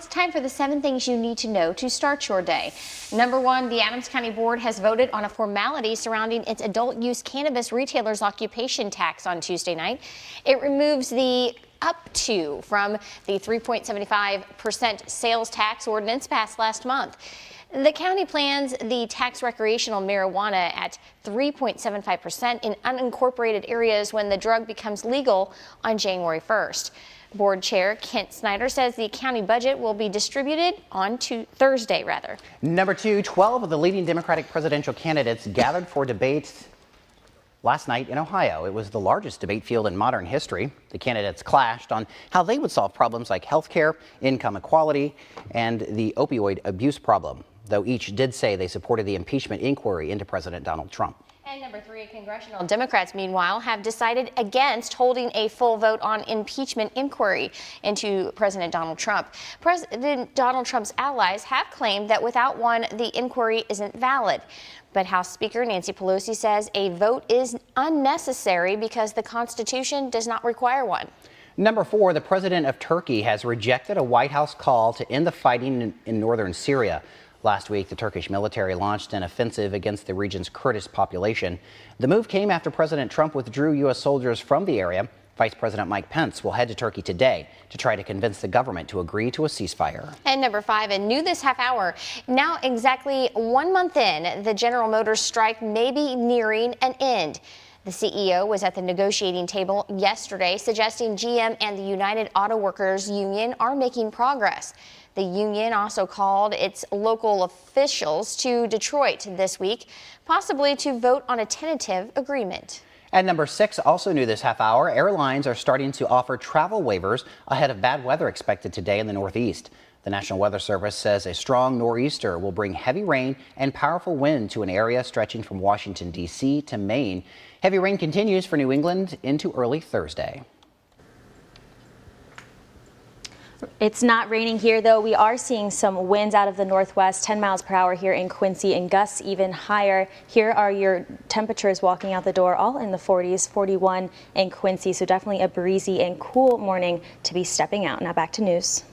it's time for the 7 things you need to know to start your day. Number 1, the Adams County Board has voted on a formality surrounding its adult use cannabis retailers occupation tax on Tuesday night. It removes the up to from the 3.75% sales tax ordinance passed last month. The county plans the tax recreational marijuana at 3.75% in unincorporated areas when the drug becomes legal on January 1st. Board Chair Kent Snyder says the county budget will be distributed on Thursday. Number 2, 12 of the leading Democratic presidential candidates gathered for debates last night in Ohio. It was the largest debate field in modern history. The candidates clashed on how they would solve problems like health care, income equality, and the opioid abuse problem, though each did say they supported the impeachment inquiry into President Donald Trump. And number 3, congressional Democrats, meanwhile, have decided against holding a full vote on impeachment inquiry into President Donald Trump. President Donald Trump's allies have claimed that without one, the inquiry isn't valid. But House Speaker Nancy Pelosi says a vote is unnecessary because the Constitution does not require one. Number 4, the president of Turkey has rejected a White House call to end the fighting in northern Syria. Last week, the Turkish military launched an offensive against the region's Kurdish population. The move came after President Trump withdrew U.S. soldiers from the area. Vice President Mike Pence will head to Turkey today to try to convince the government to agree to a ceasefire. And number 5, and new this half hour, now exactly 1 month in, the General Motors strike may be nearing an end. The CEO was at the negotiating table yesterday, suggesting GM and the United Auto Workers Union are making progress. The union also called its local officials to Detroit this week, possibly to vote on a tentative agreement. And number 6, also new this half hour, airlines are starting to offer travel waivers ahead of bad weather expected today in the Northeast. The National Weather Service says a strong nor'easter will bring heavy rain and powerful wind to an area stretching from Washington, D.C. to Maine. Heavy rain continues for New England into early Thursday. It's not raining here, though. We are seeing some winds out of the northwest, 10 miles per hour here in Quincy, and gusts even higher. Here are your temperatures walking out the door, all in the 40s, 41 in Quincy. So definitely a breezy and cool morning to be stepping out. Now back to news.